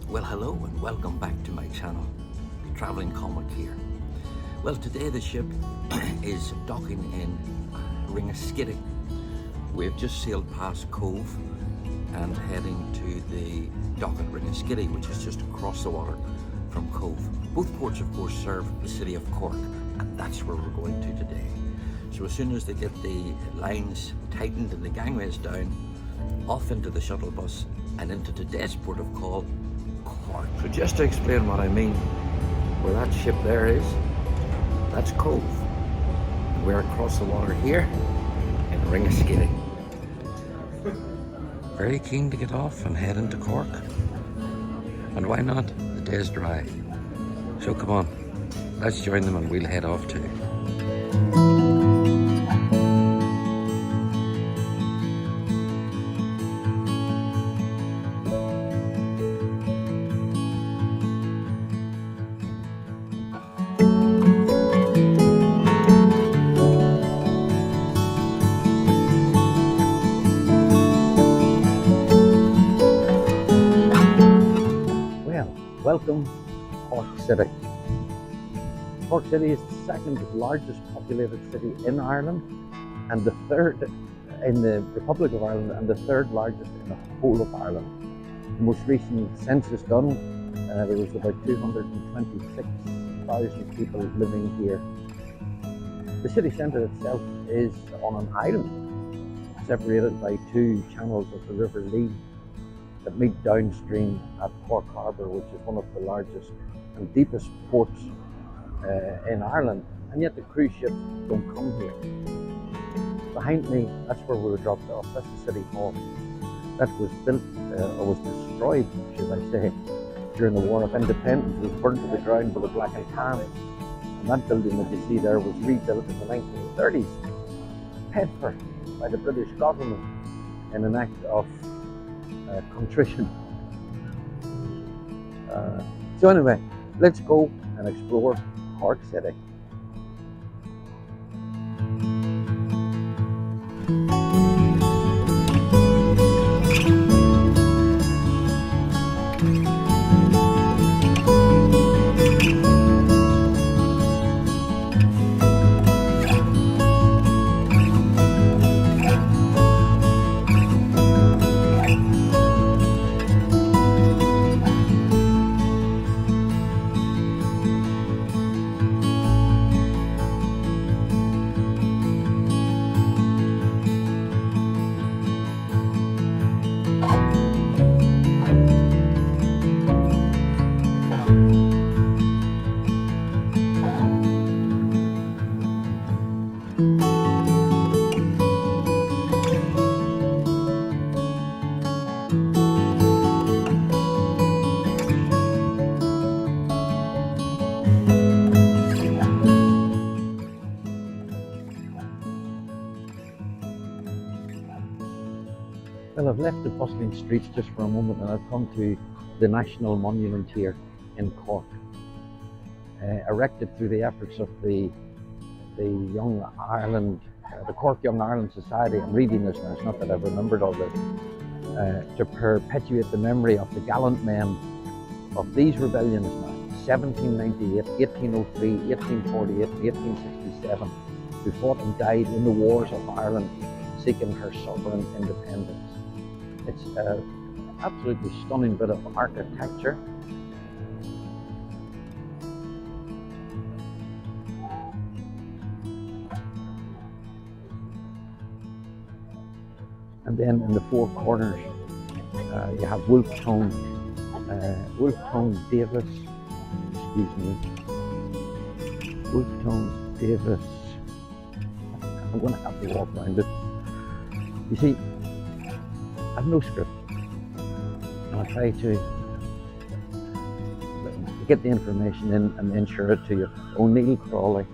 Well, hello and welcome back to my channel, Travelling Comic here. Well, today the ship is docking in Ringaskiddy. We've just sailed past Cove and heading to the dock at Ringaskiddy, which is just across the water from Cove. Both ports, of course, serve the city of Cork, and that's where we're going to today. So as soon as they get the lines tightened and the gangways down, off into the shuttle bus and into today's port of call, Cork. So just to explain what I mean, where that ship there is, that's Cove. And we're across the water here in Ringaskiddy. Very keen to get off and head into Cork. And why not? The day's dry. So come on, let's join them and we'll head off too. Welcome to Cork City. Cork City is the second largest populated city in Ireland and the third in the Republic of Ireland and the third largest in the whole of Ireland. The most recent census done, there was about 226,000 people living here. The city centre itself is on an island separated by two channels of the River Lee that meet downstream at Cork Harbour, which is one of the largest and deepest ports in Ireland, and yet the cruise ships don't come here. Behind me, that's where we were dropped off. That's the City Hall. That was built, or was destroyed, should I say, during the War of Independence. It was burned to the ground with a black and tan. And that building that you see there was rebuilt in the 1930s, paid for by the British government in an act of contrition. So anyway, let's go and explore Cork City. Well, I've left the bustling streets just for a moment and I've come to the National Monument here in Cork, erected through the efforts of the Young Ireland, the Cork Young Ireland Society. I'm reading this now, it's not that I've remembered all this, to perpetuate the memory of the gallant men of these rebellions now, 1798, 1803, 1848, 1867, who fought and died in the wars of Ireland seeking her sovereign independence. It's an absolutely stunning bit of architecture. And then in the four corners, you have Wolfe-Tone Davis, excuse me, Wolfe-Tone Davis. I'm going to have to walk around it. You see, I've no script, and I try to get the information in and then share it to you. O'Neill Crawley,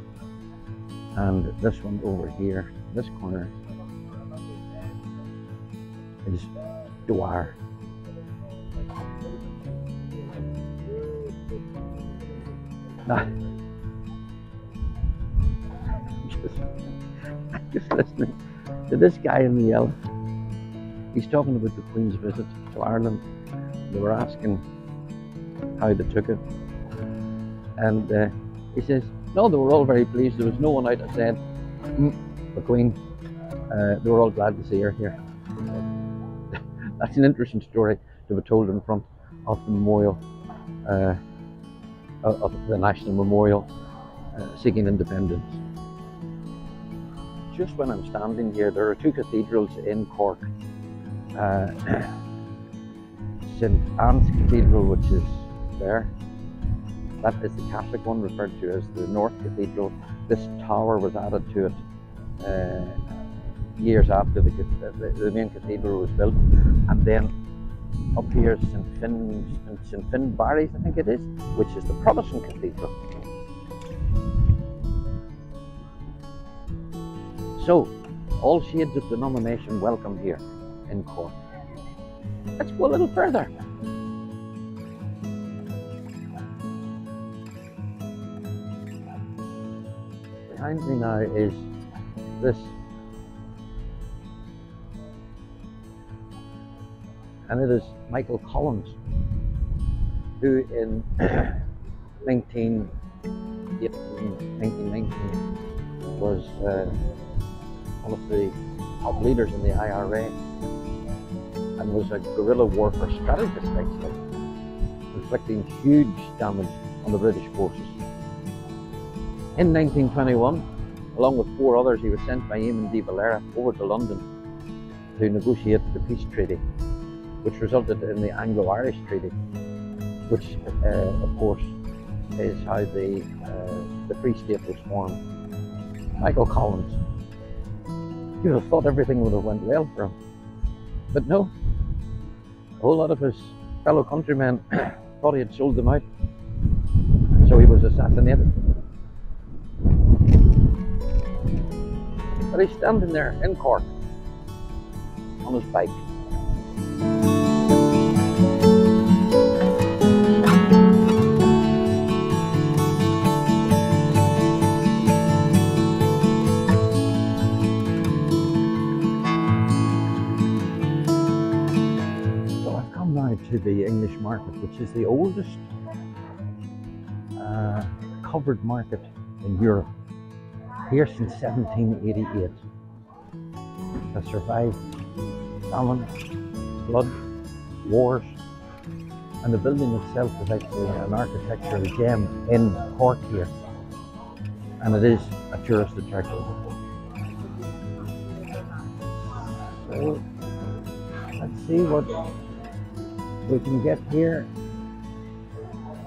and this one over here, this corner, is Dwyer. Now, I'm just listening to this guy in the yellow. He's talking about the Queen's visit to Ireland. They were asking how they took it. And he says, no, they were all very pleased. There was no one out that said, the Queen, they were all glad to see her here. That's an interesting story to be told in front of the memorial, of the National Memorial seeking independence. Just when I'm standing here, there are two cathedrals in Cork. St Anne's Cathedral, which is there. That is the Catholic one, referred to as the North Cathedral. This tower was added to it years after the main cathedral was built. And then up here is St Finbarry's, I think it is, which is the Protestant cathedral. So, all shades of denomination welcome here in Cork. Let's go a little further. Behind me now is this, and it is Michael Collins, who in 1919 was one of the top leaders in the IRA and was a guerrilla warfare strategist, actually, inflicting huge damage on the British forces. In 1921, along with 4 others, he was sent by Eamon de Valera over to London to negotiate the peace treaty, which resulted in the Anglo-Irish Treaty, which, of course, is how the Free State was formed. Michael Collins, you would have thought everything would have went well for him, but no. A whole lot of his fellow countrymen thought he had sold them out, so he was assassinated. But he's standing there in Cork on his bike. So I've come now to the English market, which is the oldest covered market in Europe, here since 1788. Has survived famine, flood, wars, and the building itself is actually an architectural gem in Cork here, and it is a tourist attraction. So let's see what we can get here,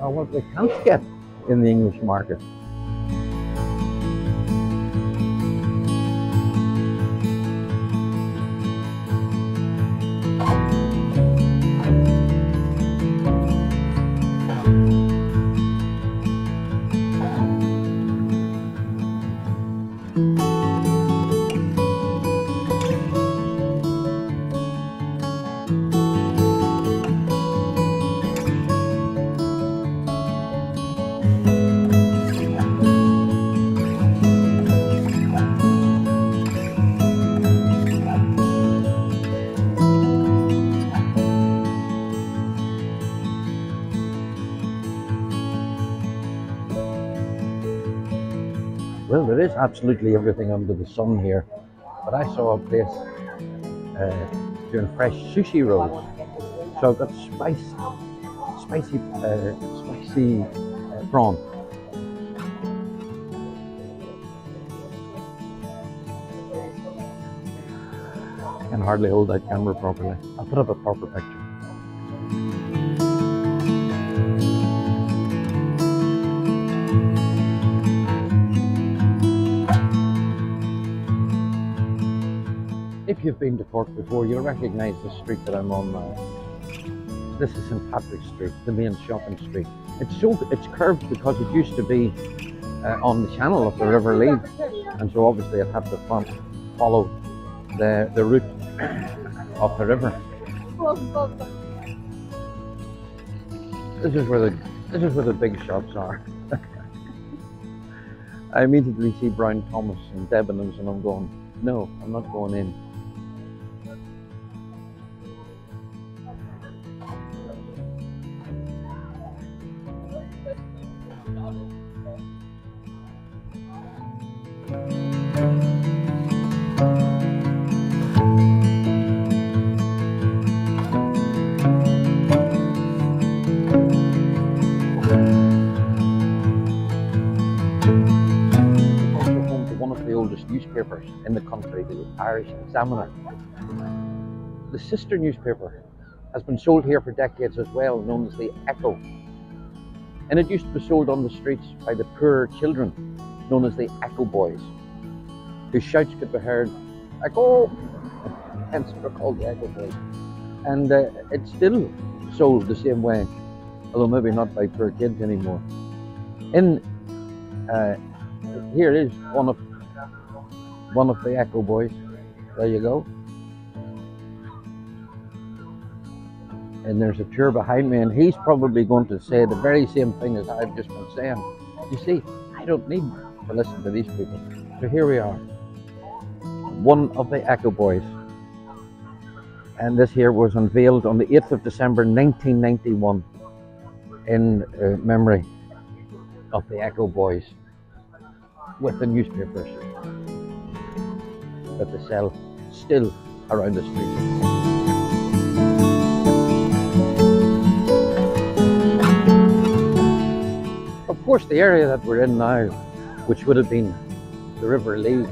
or what we can't get in the English market. Well, there is absolutely everything under the sun here, but I saw a place doing fresh sushi rolls. So I've got spicy prawn. I can hardly hold that camera properly. I'll put up a proper picture. If you've been to Cork before, you'll recognise the street that I'm on now. This is St Patrick's Street, the main shopping street. It's curved because it used to be on the channel of the River Lee, and so obviously it had to follow the route of the river. This is where the big shops are. I immediately see Brown Thomas and Debenhams, and I'm going, no, I'm not going in. One of the oldest newspapers in the country, the Irish Examiner. The sister newspaper has been sold here for decades as well, known as the Echo. And it used to be sold on the streets by the poorer children, known as the Echo Boys, whose shouts could be heard, Echo! Hence they're called the Echo Boys. And it's still sold the same way, although maybe not by poor kids anymore. Here is one of the Echo Boys. There you go. And there's a tour behind me, and he's probably going to say the very same thing as I've just been saying. You see, I don't need to listen to these people. So here we are, one of the Echo Boys. And this here was unveiled on the 8th of December 1991 in memory of the Echo Boys, with the newspapers that they sell still around the streets. Of course, the area that we're in now, which would have been the River Lee,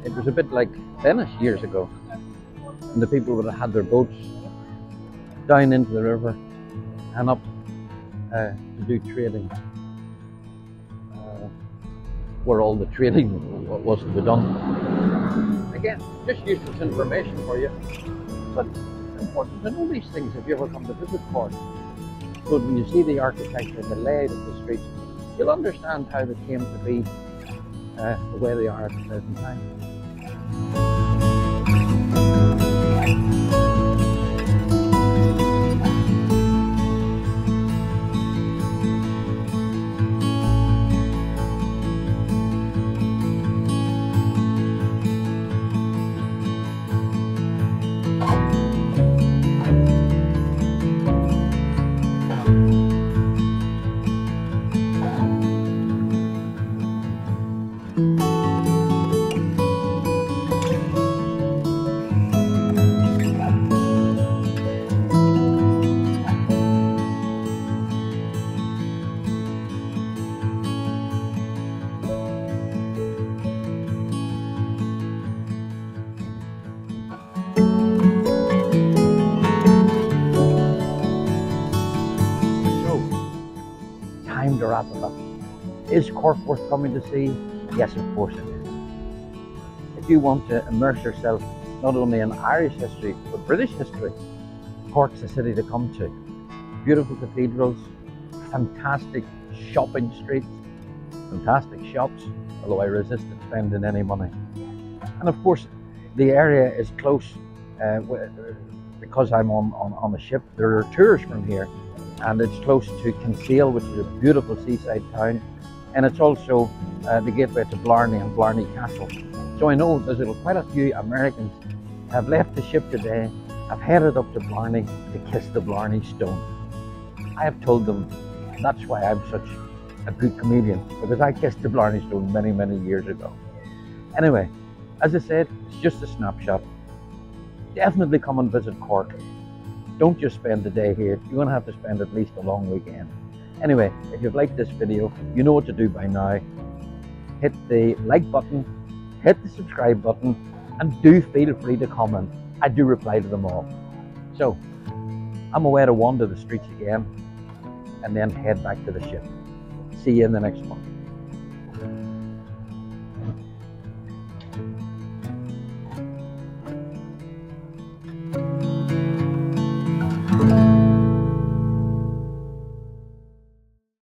it was a bit like Venice years ago, and the people would have had their boats down into the river and up to do trading, where all the trading was to be done. Again, just useless information for you, but it's important to know these things if you ever come to visit Cork. So when you see the architecture and the layout of the streets, you'll understand how they came to be the way they are at the present time. Time to wrap it up. Is Cork worth coming to see? Yes, of course it is. If you want to immerse yourself not only in Irish history, but British history, Cork's a city to come to. Beautiful cathedrals, fantastic shopping streets, fantastic shops, although I resisted spending any money. And of course, the area is close, because I'm on a ship, there are tours from here. And it's close to Kinsale, which is a beautiful seaside town, and it's also the gateway to Blarney and Blarney Castle. So I know there's quite a few Americans have left the ship today, have headed up to Blarney to kiss the Blarney Stone. I have told them that's why I'm such a good comedian, because I kissed the Blarney Stone many, many years ago. Anyway, as I said, it's just a snapshot. Definitely come and visit Cork. Don't just spend the day here, you're going to have to spend at least a long weekend. Anyway, if you've liked this video, you know what to do by now. Hit the like button, hit the subscribe button, and do feel free to comment. I do reply to them all. So, I'm away to wander the streets again, and then head back to the ship. See you in the next one.